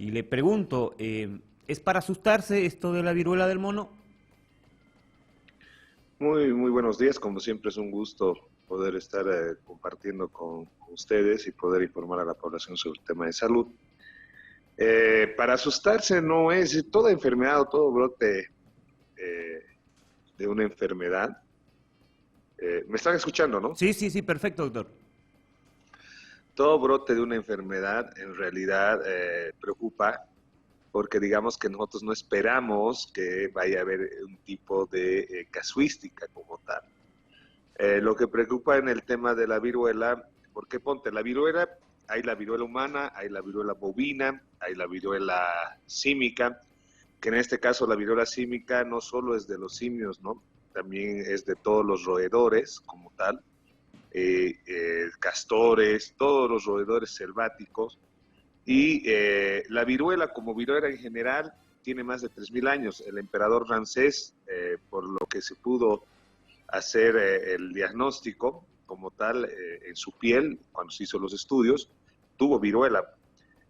Y le pregunto, ¿es para asustarse esto de la viruela del mono? Muy buenos días, como siempre es un gusto poder estar compartiendo con ustedes y poder informar a la población sobre el tema de salud. Para asustarse no es toda enfermedad o todo brote eh, de una enfermedad. ¿Me están escuchando, no? Sí, sí, sí, perfecto, doctor. Todo brote de una enfermedad en realidad preocupa porque digamos que nosotros no esperamos que vaya a haber un tipo de casuística como tal. Lo que preocupa en el tema de la viruela, porque ponte, la viruela, hay la viruela humana, hay la viruela bovina, hay la viruela símica, que en este caso la viruela símica no solo es de los simios, ¿no? También es de todos los roedores como tal, castores, todos los roedores selváticos. Y la viruela, como viruela en general, tiene más de 3.000 años. El emperador Ramsés, por lo que se pudo hacer el diagnóstico como tal en su piel, cuando se hizo los estudios, tuvo viruela.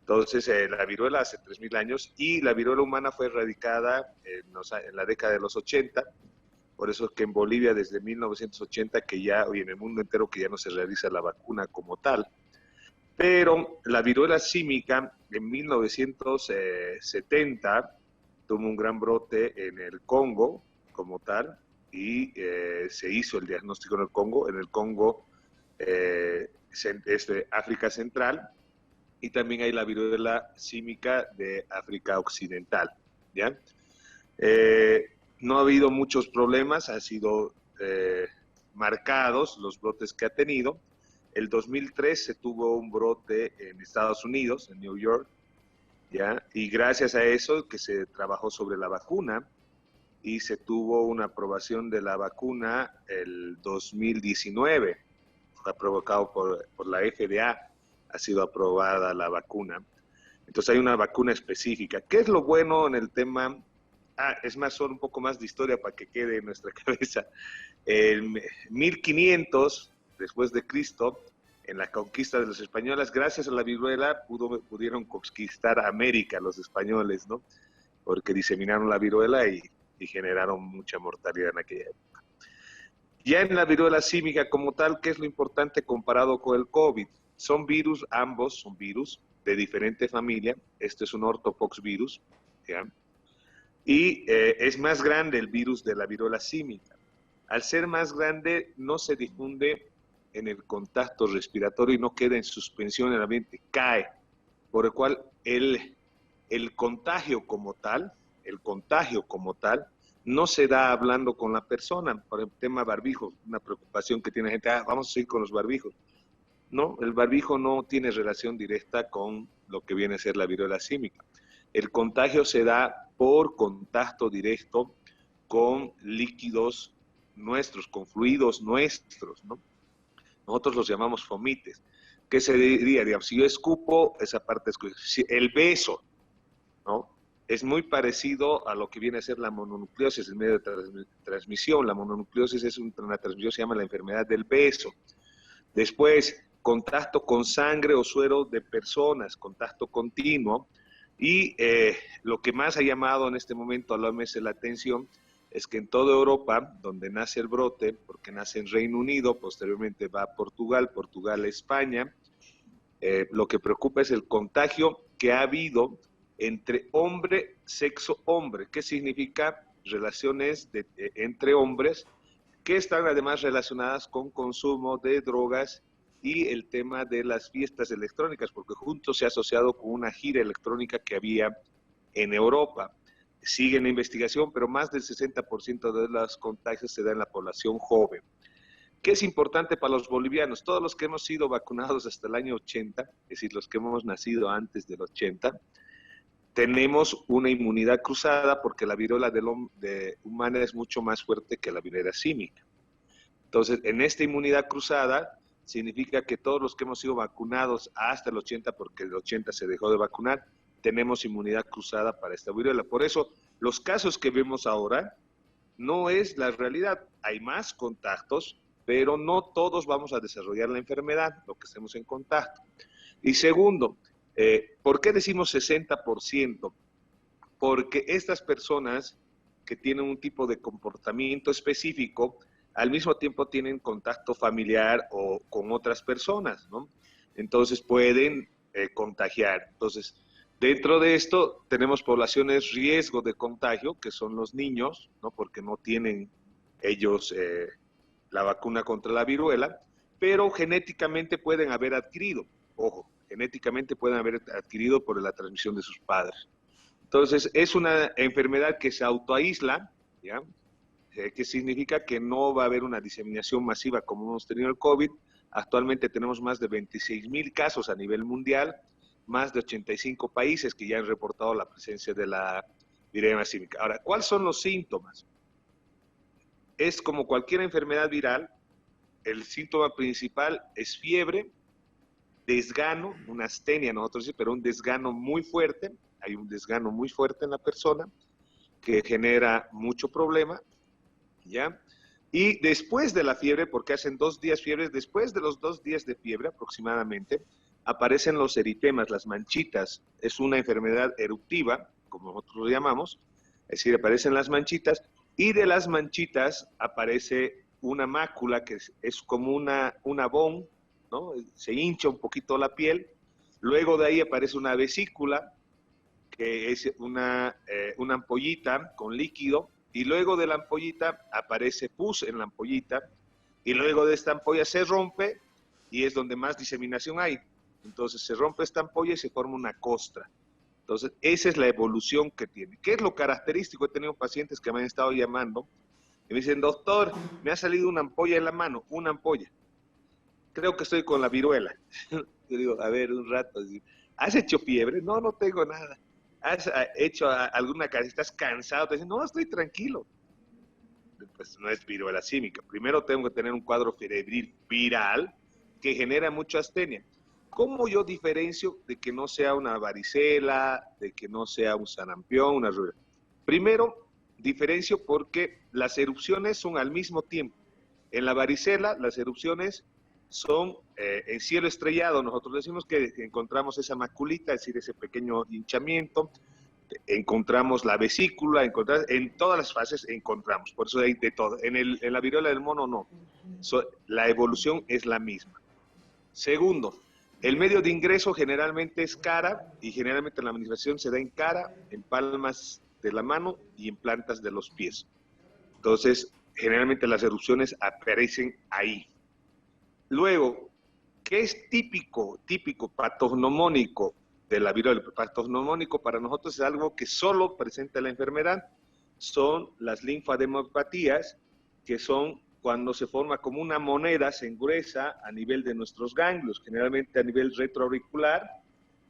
Entonces, la viruela hace 3.000 años y la viruela humana fue erradicada en la década de los 80. Por eso es que en Bolivia desde 1980, que ya, y en el mundo entero, que ya no se realiza la vacuna como tal. Pero la viruela símica en 1970 tuvo un gran brote en el Congo como tal y se hizo el diagnóstico en el Congo. En el Congo es de África Central y también hay la viruela símica de África Occidental. ¿Ya? Eh, no ha habido muchos problemas, han sido marcados los brotes que ha tenido. El 2003 se tuvo un brote en Estados Unidos, en New York, ¿ya? Y gracias a eso que se trabajó sobre la vacuna y se tuvo una aprobación de la vacuna el 2019, fue provocado por la FDA, ha sido aprobada la vacuna. Entonces hay una vacuna específica. ¿Qué es lo bueno en el tema? Es más, solo un poco más de historia para que quede en nuestra cabeza. En 1500 después de Cristo, en la conquista de los españoles, gracias a la viruela pudieron conquistar América los españoles, ¿no? Porque diseminaron la viruela y generaron mucha mortalidad en aquella época. Ya en la viruela símica como tal, ¿qué es lo importante comparado con el COVID? Son virus, ambos son virus de diferente familia. Este es un orthopox virus, ¿ya? Y es más grande el virus de la viruela símica. Al ser más grande, no se difunde en el contacto respiratorio y no queda en suspensión en el ambiente, cae, por el cual el contagio como tal, el contagio como tal, no se da hablando con la persona. Por el tema barbijo, una preocupación que tiene la gente, vamos a seguir con los barbijos. No, el barbijo no tiene relación directa con lo que viene a ser la viruela símica. El contagio se da por contacto directo con líquidos nuestros, con fluidos nuestros, ¿no? Nosotros los llamamos fomites. ¿Qué se diría? Digamos, si yo escupo, esa parte es el beso, ¿no? Es muy parecido a lo que viene a ser la mononucleosis, el medio de transmisión. La mononucleosis es una transmisión, se llama la enfermedad del beso. Después, contacto con sangre o suero de personas, contacto continuo. Y lo que más ha llamado en este momento a la OMS la atención es que en toda Europa, donde nace el brote, porque nace en Reino Unido, posteriormente va a Portugal, Portugal a España, lo que preocupa es el contagio que ha habido entre hombre, sexo hombre. ¿Qué significa? Relaciones entre hombres que están además relacionadas con consumo de drogas y el tema de las fiestas electrónicas, porque junto se ha asociado con una gira electrónica que había en Europa. Sigue en la investigación, pero más del 60% de los contagios se da en la población joven. ¿Qué es importante para los bolivianos? Todos los que hemos sido vacunados hasta el año 80, es decir, los que hemos nacido antes del 80, tenemos una inmunidad cruzada porque la viruela humana es mucho más fuerte que la viruela símica. Entonces, en esta inmunidad cruzada, significa que todos los que hemos sido vacunados hasta el 80, porque el 80 se dejó de vacunar, tenemos inmunidad cruzada para esta viruela. Por eso, los casos que vemos ahora no es la realidad. Hay más contactos, pero no todos vamos a desarrollar la enfermedad, lo que estemos en contacto. Y segundo, ¿Por qué decimos 60%? Porque estas personas que tienen un tipo de comportamiento específico, al mismo tiempo tienen contacto familiar o con otras personas, ¿no? Entonces pueden contagiar. Entonces, dentro de esto tenemos poblaciones riesgo de contagio, que son los niños, ¿no? Porque no tienen ellos la vacuna contra la viruela, pero genéticamente pueden haber adquirido, ojo, genéticamente pueden haber adquirido por la transmisión de sus padres. Entonces, es una enfermedad que se autoaísla, ¿ya? Que significa que no va a haber una diseminación masiva como hemos tenido el COVID. Actualmente tenemos más de 26,000 casos a nivel mundial, más de 85 países que ya han reportado la presencia de la viruela símica. Ahora, ¿cuáles son los síntomas? Es como cualquier enfermedad viral, el síntoma principal es fiebre, desgano, una astenia, nosotros decimos, pero un desgano muy fuerte, hay un desgano muy fuerte en la persona que genera mucho problema, ¿ya? Y después de la fiebre, porque hacen 2 días fiebre, después de los 2 días de fiebre aproximadamente, aparecen los eritemas, las manchitas. Es una enfermedad eruptiva, como nosotros lo llamamos, es decir, aparecen las manchitas, y de las manchitas aparece una mácula que es como una bón, ¿no? Se hincha un poquito la piel, luego de ahí aparece una vesícula, que es una ampollita con líquido, y luego de la ampollita aparece pus en la ampollita, y luego de esta ampolla se rompe, y es donde más diseminación hay. Entonces se rompe esta ampolla y se forma una costra. Entonces, esa es la evolución que tiene. ¿Qué es lo característico? He tenido pacientes que me han estado llamando y me dicen, doctor, me ha salido una ampolla en la mano, una ampolla. Creo que estoy con la viruela. Yo digo, a ver, un rato. ¿Has hecho fiebre? No, no tengo nada. ¿Has hecho alguna cara? ¿Estás cansado? Te dicen, no, estoy tranquilo. Pues no es viruela símica. Primero tengo que tener un cuadro febril viral que genera mucha astenia. ¿Cómo yo diferencio de que no sea una varicela, de que no sea un sarampión, una rubiola? Primero, diferencio porque las erupciones son al mismo tiempo. En la varicela, las erupciones son en cielo estrellado. Nosotros decimos que encontramos esa maculita, es decir, ese pequeño hinchamiento, encontramos la vesícula, en todas las fases encontramos, por eso hay de todo. En la viruela del mono no, la evolución es la misma. Segundo, el medio de ingreso generalmente es cara, y generalmente la manifestación se da en cara, en palmas de la mano y en plantas de los pies. Entonces, generalmente las erupciones aparecen ahí. Luego, ¿qué es típico patognomónico de la viruela? El patognomónico para nosotros es algo que solo presenta la enfermedad. Son las linfadenopatías, que son cuando se forma como una moneda, se engruesa a nivel de nuestros ganglios, generalmente a nivel retroauricular,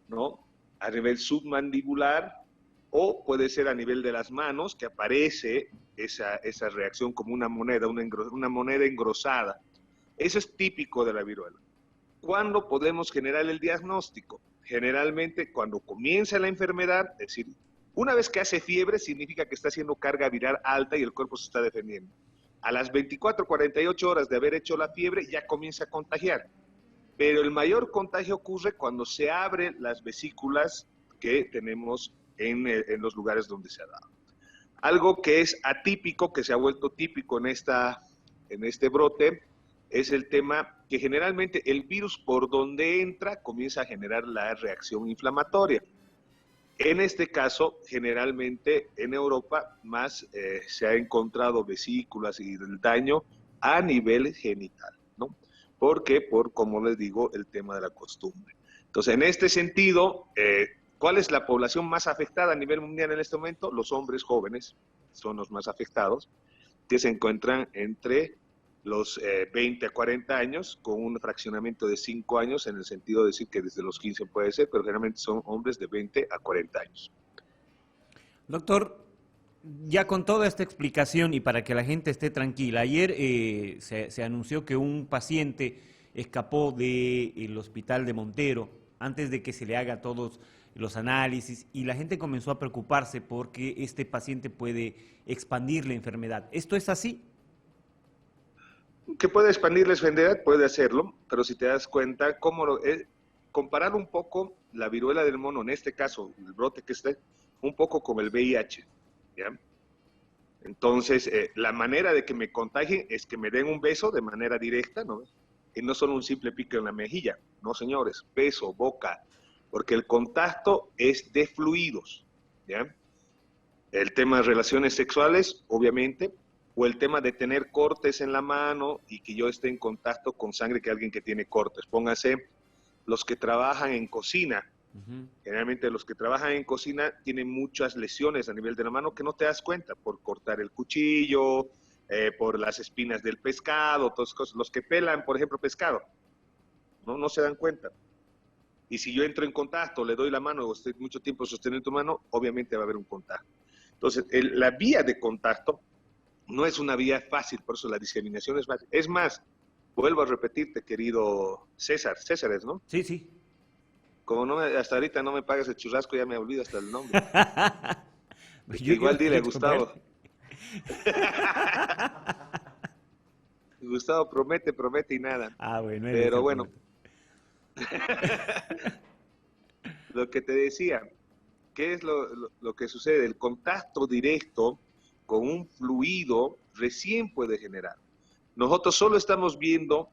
¿no? A nivel submandibular, o puede ser a nivel de las manos, que aparece esa reacción como una moneda, una moneda engrosada. Eso es típico de la viruela. ¿Cuándo podemos generar el diagnóstico? Generalmente cuando comienza la enfermedad, es decir, una vez que hace fiebre significa que está haciendo carga viral alta y el cuerpo se está defendiendo. A las 24, 48 horas de haber hecho la fiebre ya comienza a contagiar. Pero el mayor contagio ocurre cuando se abren las vesículas que tenemos en los lugares donde se ha dado. Algo que es atípico, que se ha vuelto típico en este brote, es el tema que generalmente el virus por donde entra comienza a generar la reacción inflamatoria. En este caso, generalmente en Europa más se ha encontrado vesículas y el daño a nivel genital, ¿no? Porque como les digo, el tema de la costumbre. Entonces, en este sentido, ¿cuál es la población más afectada a nivel mundial en este momento? Los hombres jóvenes son los más afectados, que se encuentran entre los 20 a 40 años, con un fraccionamiento de 5 años, en el sentido de decir que desde los 15 puede ser, pero generalmente son hombres de 20 a 40 años. Doctor, ya con toda esta explicación y para que la gente esté tranquila, ayer se anunció que un paciente escapó del hospital de Montero antes de que se le haga todos los análisis y la gente comenzó a preocuparse porque este paciente puede expandir la enfermedad. ¿Esto es así? Que puede expandir la enfermedad, puede hacerlo, pero si te das cuenta, comparar un poco la viruela del mono, en este caso, el brote que esté, un poco como el VIH, ¿ya? Entonces, la manera de que me contagien es que me den un beso de manera directa, ¿no? Y no solo un simple pique en la mejilla, no señores, beso, boca, porque el contacto es de fluidos, ¿ya? El tema de relaciones sexuales, obviamente, o el tema de tener cortes en la mano y que yo esté en contacto con sangre que alguien que tiene cortes. Póngase los que trabajan en cocina. Generalmente los que trabajan en cocina tienen muchas lesiones a nivel de la mano que no te das cuenta por cortar el cuchillo, por las espinas del pescado, todas cosas. Los que pelan, por ejemplo, pescado, no se dan cuenta. Y si yo entro en contacto, le doy la mano o estoy mucho tiempo sosteniendo tu mano, obviamente va a haber un contacto. Entonces, la vía de contacto no es una vía fácil, por eso la diseminación es fácil. Es más, vuelvo a repetirte, querido César, César es, ¿no? Sí, sí. Como hasta ahorita no me pagas el churrasco, ya me olvido hasta el nombre. Yo Igual dile a quiero Gustavo. comer. Gustavo promete y nada. Ah, bueno. Pero bueno, lo que te decía, ¿qué es lo que sucede? El contacto directo con un fluido recién puede generar. Nosotros solo estamos viendo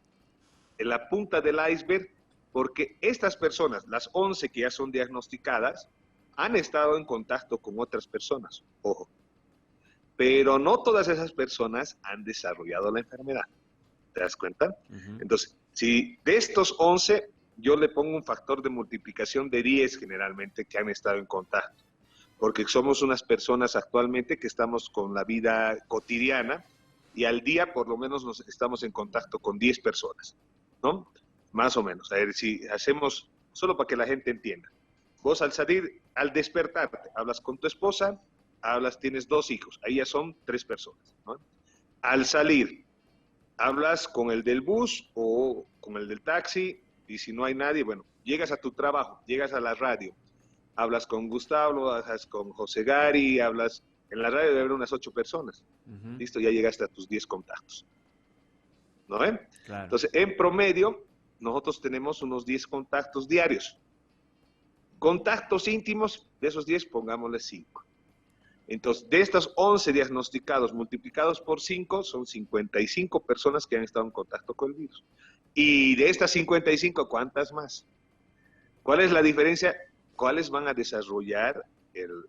en la punta del iceberg porque estas personas, las 11 que ya son diagnosticadas, han estado en contacto con otras personas, ojo. Pero no todas esas personas han desarrollado la enfermedad. ¿Te das cuenta? Entonces, si de estos 11, yo le pongo un factor de multiplicación de 10 generalmente que han estado en contacto. Porque somos unas personas actualmente que estamos con la vida cotidiana y al día por lo menos estamos en contacto con 10 personas, ¿no? Más o menos. A ver, si hacemos, solo para que la gente entienda. Vos al salir, al despertarte, hablas con tu esposa, tienes 2 hijos, ahí ya son 3 personas, ¿no? Al salir, hablas con el del bus o con el del taxi, y si no hay nadie, bueno, llegas a tu trabajo, llegas a la radio, hablas con Gustavo, hablas con José Gary, hablas, en la radio debe haber unas 8 personas. Listo, ya llegaste a tus 10 contactos. ¿No ven? Claro. Entonces, en promedio, nosotros tenemos unos 10 contactos diarios. Contactos íntimos, de esos 10, pongámosle 5. Entonces, de estos 11 diagnosticados multiplicados por 5, son 55 personas que han estado en contacto con el virus. Y de estas 55, ¿cuántas más? ¿Cuál es la diferencia? ¿Cuáles van a desarrollar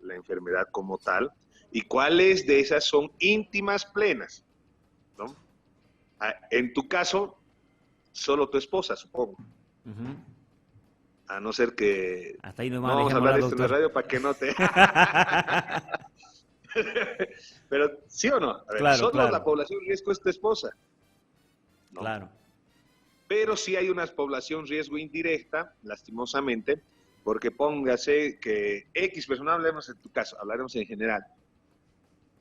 la enfermedad como tal? ¿Y cuáles de esas son íntimas plenas? ¿No? En tu caso, solo tu esposa, supongo. A no ser que... Hasta ahí no vamos a hablar de esto en la radio para que no te... Pero, ¿sí o no? A ver, claro, solo claro. la población riesgo es tu esposa. ¿No? Claro. Pero sí hay una población riesgo indirecta, lastimosamente, porque póngase que X persona, hablemos en tu caso, hablaremos en general.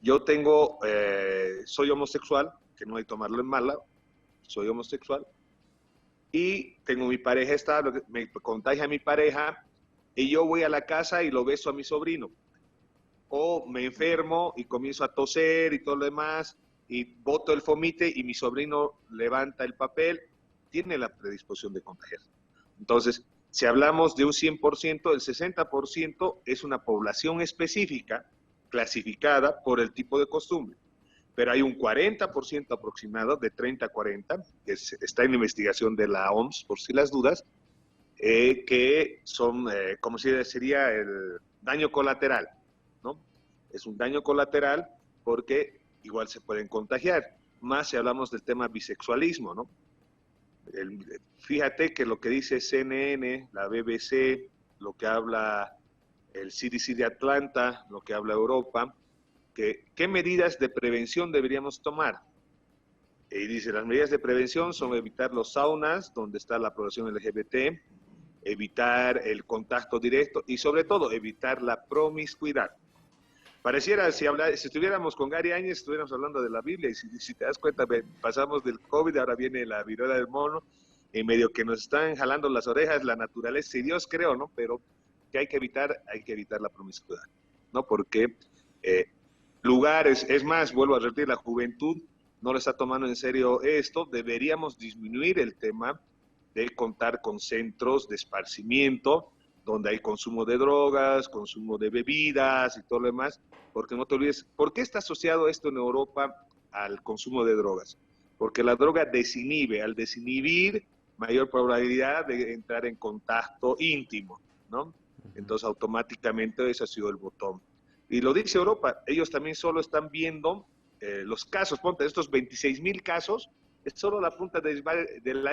Yo soy homosexual, que no hay que tomarlo en mala, soy homosexual, y tengo mi pareja estable, me contagia a mi pareja, y yo voy a la casa y lo beso a mi sobrino. O me enfermo y comienzo a toser y todo lo demás, y boto el fomite y mi sobrino levanta el papel, tiene la predisposición de contagiar. Entonces, si hablamos de un 100%, el 60% es una población específica, clasificada por el tipo de costumbre. Pero hay un 40% aproximado, de 30 a 40, que está en investigación de la OMS, por si las dudas, que son, como sería el daño colateral, ¿no? Es un daño colateral porque igual se pueden contagiar, más si hablamos del tema bisexualismo, ¿no? Fíjate que lo que dice CNN, la BBC, lo que habla el CDC de Atlanta, lo que habla Europa, ¿qué medidas de prevención deberíamos tomar? Y dice, las medidas de prevención son evitar los saunas, donde está la población LGBT, evitar el contacto directo y sobre todo evitar la promiscuidad. Pareciera, si estuviéramos con Gary Áñez, estuviéramos hablando de la Biblia, y si te das cuenta, pasamos del COVID, ahora viene la viruela del mono, en medio que nos están jalando las orejas, la naturaleza, si Dios creo, ¿no? Pero que hay que evitar la promiscuidad, ¿no? Porque lugares, es más, vuelvo a repetir, la juventud no le está tomando en serio esto, deberíamos disminuir el tema de contar con centros de esparcimiento, donde hay consumo de drogas, consumo de bebidas y todo lo demás, porque no te olvides, ¿por qué está asociado esto en Europa al consumo de drogas? Porque la droga desinhibe, al desinhibir, mayor probabilidad de entrar en contacto íntimo, ¿no? Entonces automáticamente ese ha sido el botón. Y lo dice Europa, ellos también solo están viendo los casos, ponte, estos 26,000 casos, es solo la punta del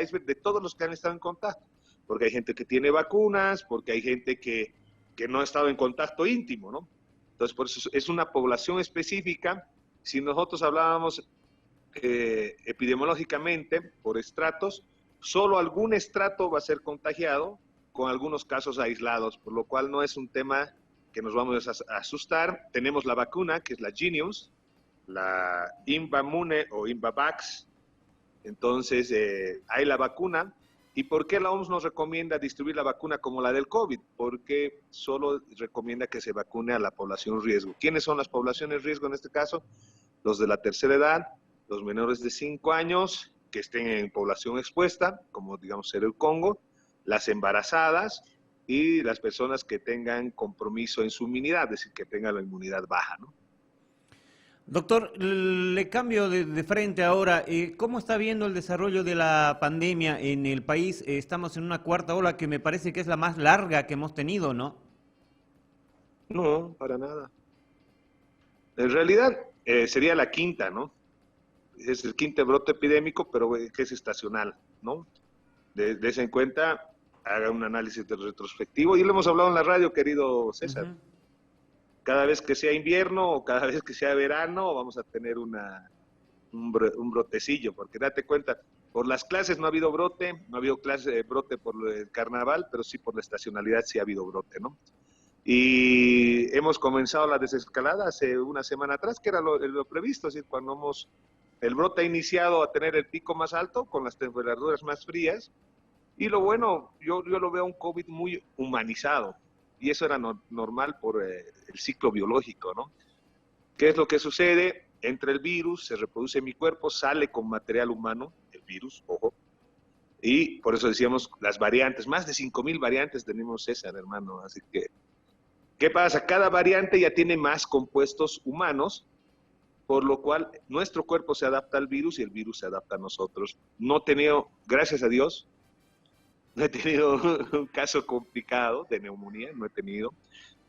iceberg de todos los que han estado en contacto, porque hay gente que tiene vacunas, porque hay gente que no ha estado en contacto íntimo, ¿no? Entonces, por eso es una población específica. Si nosotros hablábamos epidemiológicamente por estratos, solo algún estrato va a ser contagiado con algunos casos aislados, por lo cual no es un tema que nos vamos a asustar. Tenemos la vacuna, que es la Genius, la Invamune o Invavax. Entonces, hay la vacuna. ¿Y por qué la OMS nos recomienda distribuir la vacuna como la del COVID? Porque solo recomienda que se vacune a la población riesgo. ¿Quiénes son las poblaciones riesgo en este caso? Los de la tercera edad, los menores de 5 años, que estén en población expuesta, como digamos ser el Congo, las embarazadas y las personas que tengan compromiso en su inmunidad, es decir, que tengan la inmunidad baja, ¿no? Doctor, le cambio de frente ahora. ¿Cómo está viendo el desarrollo de la pandemia en el país? Estamos en una cuarta ola que me parece que es la más larga que hemos tenido, ¿no? No, para nada. En realidad sería la quinta, ¿no? Es el quinto brote epidémico, pero que es estacional, ¿no? Des en cuenta, haga un análisis de retrospectivo, y lo hemos hablado en la radio, querido César. Uh-huh. Cada vez que sea invierno o cada vez que sea verano, vamos a tener un brotecillo, porque date cuenta, por las clases no ha habido brote, no ha habido brote por el carnaval, pero sí por la estacionalidad sí ha habido brote, ¿no? Y hemos comenzado la desescalada hace una semana atrás, que era lo previsto, es decir, cuando el brote ha iniciado a tener el pico más alto, con las temperaturas más frías, y lo bueno, yo lo veo un COVID muy humanizado, y eso era normal por el ciclo biológico, ¿no? ¿Qué es lo que sucede? Entra el virus, se reproduce en mi cuerpo, sale con material humano, el virus, ojo, y por eso decíamos las variantes, más de 5,000 variantes tenemos, César, hermano, así que, ¿qué pasa? Cada variante ya tiene más compuestos humanos, por lo cual nuestro cuerpo se adapta al virus y el virus se adapta a nosotros. No he tenido, gracias a Dios, no he tenido un caso complicado de neumonía, no he tenido.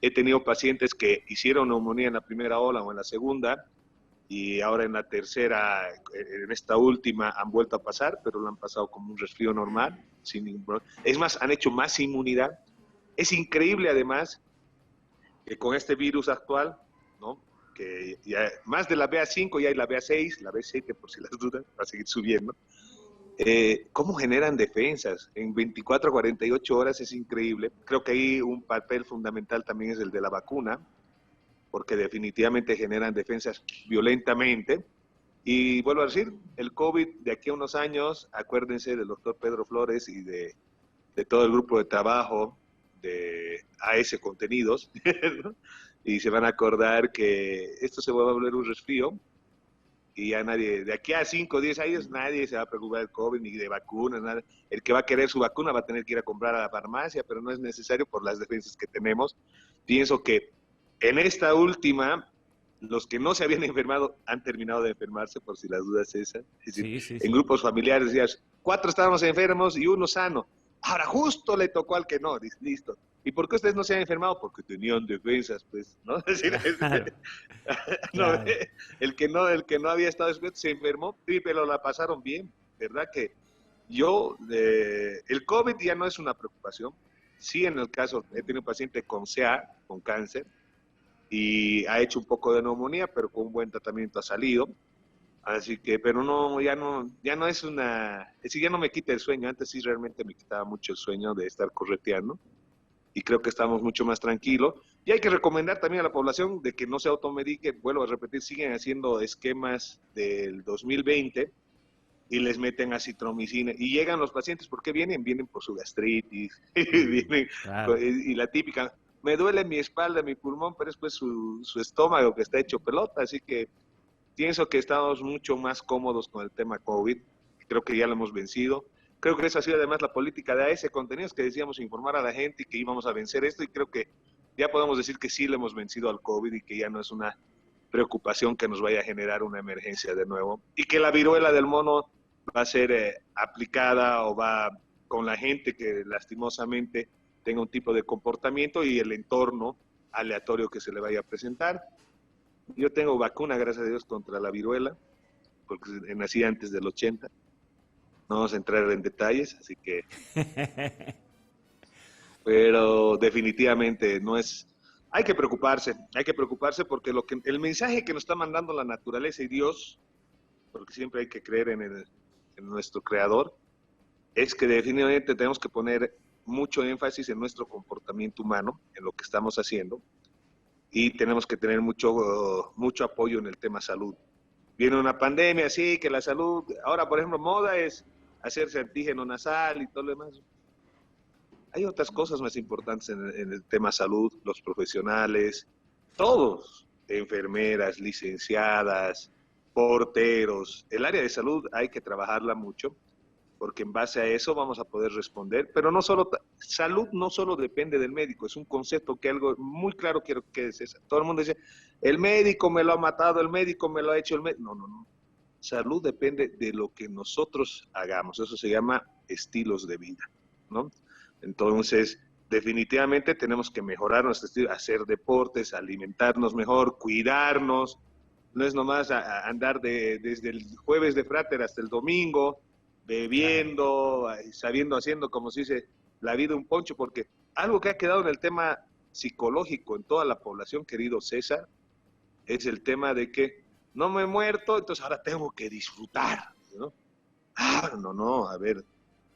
He tenido pacientes que hicieron neumonía en la primera ola o en la segunda, y ahora en la tercera, en esta última, han vuelto a pasar, pero lo han pasado como un resfrío normal, sin ningún problema. Es más, han hecho más inmunidad. Es increíble, además, que con este virus actual, ¿no? Que ya más de la BA5, ya hay la BA6, la B7, por si las dudas, va a seguir subiendo. ¿Cómo generan defensas? En 24 a 48 horas es increíble. Creo que ahí un papel fundamental también es el de la vacuna, porque definitivamente generan defensas violentamente. Y vuelvo a decir, el COVID de aquí a unos años, acuérdense del doctor Pedro Flores y de todo el grupo de trabajo de AS Contenidos, ¿no? Y se van a acordar que esto se va a volver un resfrío, y ya nadie, de aquí a 5 o 10 años, nadie se va a preocupar del COVID ni de vacunas, nada. El que va a querer su vacuna va a tener que ir a comprar a la farmacia, pero no es necesario por las defensas que tenemos. Pienso que en esta última, los que no se habían enfermado han terminado de enfermarse, por si las dudas esas. Es decir, Sí, sí, en sí. grupos familiares decías, 4 estábamos enfermos y uno sano. Ahora justo le tocó al que no, listo. ¿Y por qué ustedes no se han enfermado? Porque tenían defensas, pues, ¿no? Es decir, Claro, no, claro. el que no había estado expuesto se enfermó, pero la pasaron bien, ¿verdad? Que el COVID ya no es una preocupación. Sí, en el caso, he tenido un paciente con CA, con cáncer, y ha hecho un poco de neumonía, pero con un buen tratamiento ha salido. Así que, pero no, ya no es es decir, ya no me quita el sueño. Antes sí realmente me quitaba mucho el sueño de estar correteando, y creo que estamos mucho más tranquilos. Y hay que recomendar también a la población de que no se automedique. Vuelvo a repetir, siguen haciendo esquemas del 2020 y les meten acitromicina. Y llegan los pacientes, ¿por qué vienen? Vienen por su gastritis, vienen, Claro. y la típica, me duele mi espalda, mi pulmón, pero es pues su estómago que está hecho pelota. Así que pienso que estamos mucho más cómodos con el tema COVID. Creo que ya lo hemos vencido. Creo que esa ha sido además la política de ese contenido, es que decíamos informar a la gente y que íbamos a vencer esto, y creo que ya podemos decir que sí le hemos vencido al COVID y que ya no es una preocupación que nos vaya a generar una emergencia de nuevo, y que la viruela del mono va a ser aplicada o va con la gente que lastimosamente tenga un tipo de comportamiento y el entorno aleatorio que se le vaya a presentar. Yo tengo vacuna, gracias a Dios, contra la viruela, porque nací antes del 80. No vamos a entrar en detalles, así que... Pero definitivamente no es... Hay que preocuparse porque el mensaje que nos está mandando la naturaleza y Dios, porque siempre hay que creer en nuestro creador, es que definitivamente tenemos que poner mucho énfasis en nuestro comportamiento humano, en lo que estamos haciendo, y tenemos que tener mucho apoyo en el tema salud. Viene una pandemia, sí, que la salud, ahora por ejemplo, moda es hacerse antígeno nasal y todo lo demás. Hay otras cosas más importantes en el tema salud, los profesionales, todos, enfermeras, licenciadas, porteros. El área de salud hay que trabajarla mucho, porque en base a eso vamos a poder responder. Pero no solo, salud no solo depende del médico, es un concepto que algo muy claro quiero que es esa. Todo el mundo dice, el médico me lo ha matado, el médico me lo ha hecho, el médico. No, no, no. Salud depende de lo que nosotros hagamos. Eso se llama estilos de vida, ¿no? Entonces, definitivamente tenemos que mejorar nuestro estilo, hacer deportes, alimentarnos mejor, cuidarnos. No es nomás andar desde el jueves de Frater hasta el domingo, bebiendo, sabiendo, haciendo, como se dice, la vida un poncho, porque algo que ha quedado en el tema psicológico en toda la población, querido César, es el tema de que no me he muerto, entonces ahora tengo que disfrutar, ¿no? No, a ver,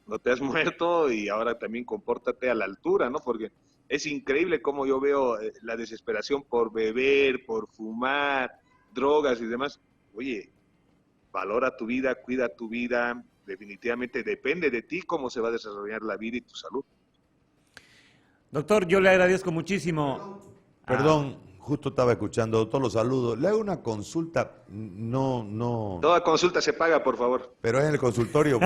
no te has muerto y ahora también compórtate a la altura, ¿no? Porque es increíble cómo yo veo la desesperación por beber, por fumar, drogas y demás. Oye, valora tu vida, cuida tu vida, definitivamente depende de ti cómo se va a desarrollar la vida y tu salud. Doctor, yo le agradezco muchísimo. Perdón, justo estaba escuchando, doctor, los saludo. Le hago una consulta, no. Toda consulta se paga, por favor. Pero es en el consultorio.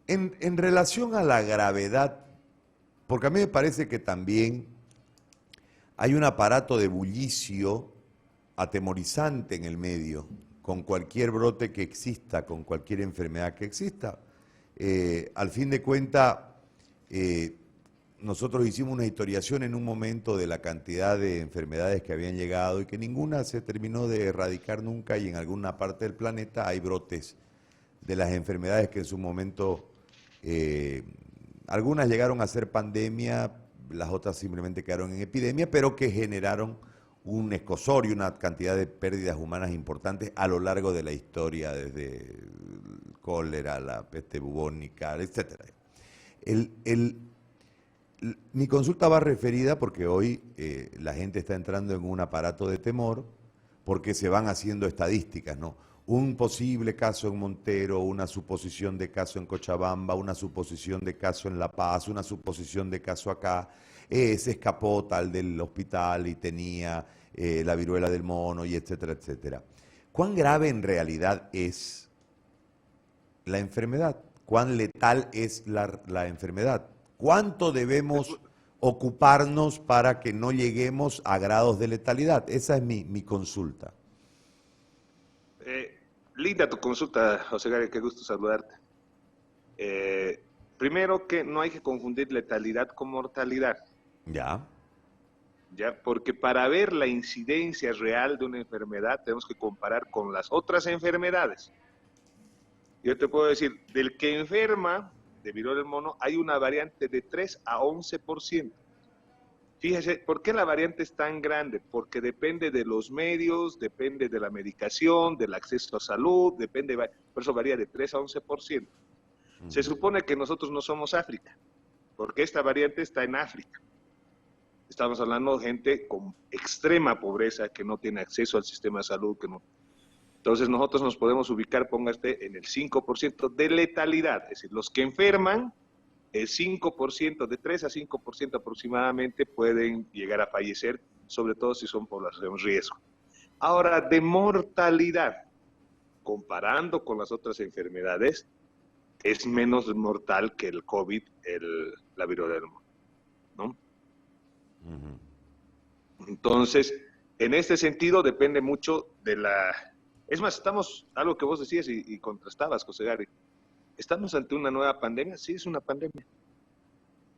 En relación a la gravedad, porque a mí me parece que también hay un aparato de bullicio atemorizante en el medio, con cualquier brote que exista, con cualquier enfermedad que exista. Al fin de cuentas, nosotros hicimos una historiación en un momento de la cantidad de enfermedades que habían llegado y que ninguna se terminó de erradicar nunca, y en alguna parte del planeta hay brotes de las enfermedades que en su momento, algunas llegaron a ser pandemia, las otras simplemente quedaron en epidemia, pero que generaron un escosorio, una cantidad de pérdidas humanas importantes a lo largo de la historia, desde el cólera, la peste bubónica, etc. Mi consulta va referida porque hoy la gente está entrando en un aparato de temor porque se van haciendo estadísticas, ¿no? Un posible caso en Montero, una suposición de caso en Cochabamba, una suposición de caso en La Paz, una suposición de caso acá. Se escapó tal del hospital y tenía la viruela del mono, y etcétera, etcétera. ¿Cuán grave en realidad es la enfermedad? ¿Cuán letal es la enfermedad? ¿Cuánto debemos ocuparnos para que no lleguemos a grados de letalidad? Esa es mi consulta. Linda tu consulta, José Gary, qué gusto saludarte. Primero, que no hay que confundir letalidad con mortalidad. Ya, Porque para ver la incidencia real de una enfermedad tenemos que comparar con las otras enfermedades. Yo te puedo decir, del que enferma de viruela del mono hay una variante de 3 a 11%. Fíjese, ¿por qué la variante es tan grande? Porque depende de los medios, depende de la medicación, del acceso a salud, por eso varía de 3 a 11%. Se supone que nosotros no somos África, porque esta variante está en África. Estamos hablando de gente con extrema pobreza, que no tiene acceso al sistema de salud, que no. Entonces nosotros nos podemos ubicar, póngase, en el 5% de letalidad. Es decir, los que enferman, el 5%, de 3 a 5% aproximadamente, pueden llegar a fallecer, sobre todo si son población en riesgo. Ahora, de mortalidad, comparando con las otras enfermedades, es menos mortal que el COVID, la viruela del mono, ¿no? Ujú. Entonces, en este sentido depende mucho de la... Es más, estamos, algo que vos decías y contrastabas, José Gary, ¿estamos ante una nueva pandemia? Sí, es una pandemia.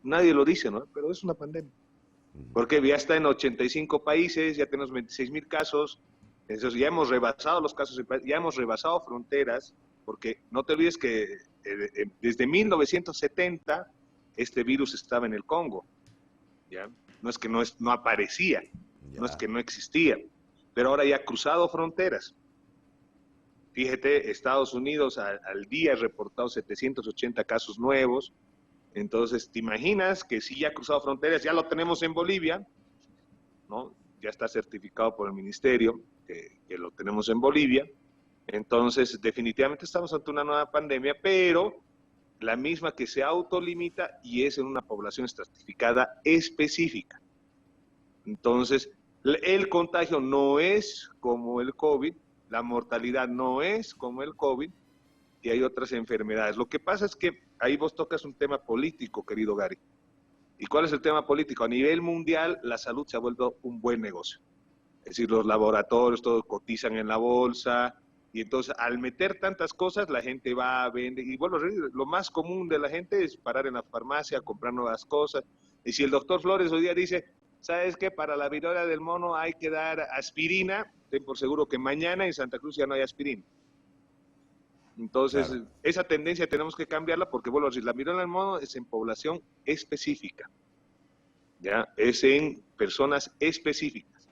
Nadie lo dice, ¿no? Pero es una pandemia. Porque ya está en 85 países, ya tenemos 26,000 casos, entonces ya hemos rebasado los casos, ya hemos rebasado fronteras, porque no te olvides que desde 1970 este virus estaba en el Congo, ¿ya? No es que no aparecía, Ya. no es que no existía, pero ahora ya ha cruzado fronteras. Fíjate, Estados Unidos al día ha reportado 780 casos nuevos. Entonces, ¿te imaginas que si ya ha cruzado fronteras, ya lo tenemos en Bolivia, ¿no? Ya está certificado por el ministerio que lo tenemos en Bolivia. Entonces, definitivamente estamos ante una nueva pandemia, pero la misma que se autolimita y es en una población estratificada específica. Entonces, el contagio no es como el COVID, la mortalidad no es como el COVID, y hay otras enfermedades. Lo que pasa es que ahí vos tocas un tema político, querido Gary. ¿Y cuál es el tema político? A nivel mundial, la salud se ha vuelto un buen negocio. Es decir, los laboratorios, todos cotizan en la bolsa, y entonces al meter tantas cosas, la gente va a vender. Y bueno, lo más común de la gente es parar en la farmacia, comprar nuevas cosas. Y si el doctor Flores hoy día dice, ¿sabes qué? Para la viruela del mono hay que dar aspirina, ten por seguro que mañana en Santa Cruz ya no hay aspirina. Entonces, Claro. esa tendencia tenemos que cambiarla porque, bueno, si la viruela del mono es en población específica, ¿ya? Es en personas específicas,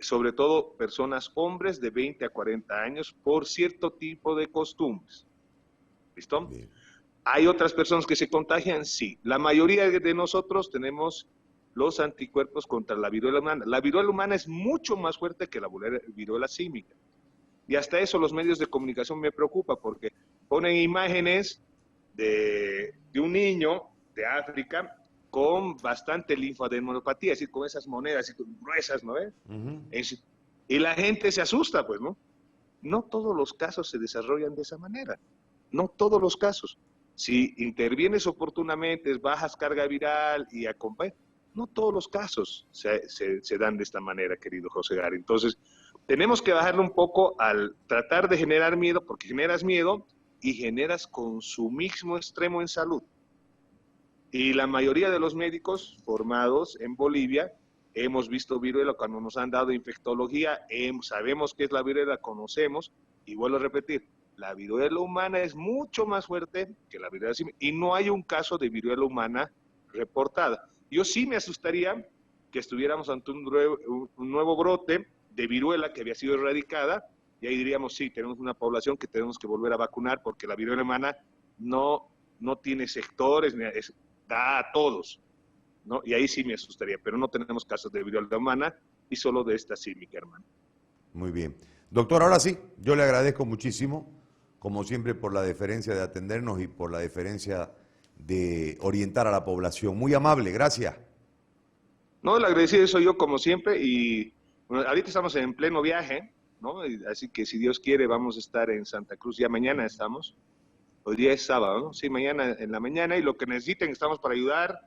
sobre todo personas hombres de 20 a 40 años por cierto tipo de costumbres. ¿Listo? Bien. ¿Hay otras personas que se contagian? Sí. La mayoría de nosotros tenemos los anticuerpos contra la viruela humana. La viruela humana es mucho más fuerte que la viruela símica. Y hasta eso los medios de comunicación me preocupa porque ponen imágenes de un niño de África con bastante linfadenopatía, es decir, con esas monedas gruesas, ¿no? Ujú. Y la gente se asusta, pues, ¿no? No todos los casos se desarrollan de esa manera, no todos los casos. Si intervienes oportunamente, bajas carga viral y acompañas, no todos los casos se dan de esta manera, querido José Gary. Entonces, tenemos que bajarle un poco al tratar de generar miedo, porque generas miedo y generas consumismo extremo en salud. Y la mayoría de los médicos formados en Bolivia hemos visto viruela cuando nos han dado infectología, sabemos qué es la viruela, conocemos, y vuelvo a repetir, la viruela humana es mucho más fuerte que la viruela símica, y no hay un caso de viruela humana reportada. Yo sí me asustaría que estuviéramos ante un nuevo brote de viruela que había sido erradicada, y ahí diríamos, sí, tenemos una población que tenemos que volver a vacunar porque la viruela humana no tiene sectores, da a todos, ¿no? Y ahí sí me asustaría, pero no tenemos casos de viruela humana y solo de esta símica, hermano. Muy bien. Doctor, ahora sí, yo le agradezco muchísimo, como siempre, por la deferencia de atendernos y por la deferencia de orientar a la población. Muy amable, gracias. No, el agradecido soy yo como siempre y bueno, ahorita estamos en pleno viaje, ¿no? Así que si Dios quiere vamos a estar en Santa Cruz, ya mañana estamos. Hoy día es sábado, ¿no? Sí, mañana en la mañana y lo que necesiten estamos para ayudar.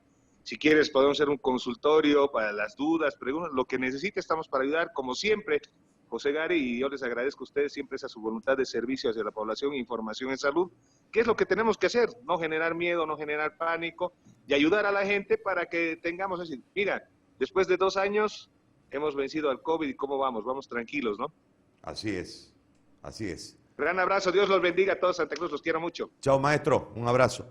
Si quieres podemos hacer un consultorio para las dudas, preguntas, lo que necesite estamos para ayudar, como siempre, José Gary, y yo les agradezco a ustedes siempre esa su voluntad de servicio hacia la población, información en salud, que es lo que tenemos que hacer, no generar miedo, no generar pánico y ayudar a la gente para que tengamos así, mira, después de 2 años hemos vencido al COVID y cómo vamos, vamos tranquilos, ¿no? Así es, así es. Gran abrazo, Dios los bendiga a todos, Santa Cruz, los quiero mucho. Chao, maestro, un abrazo.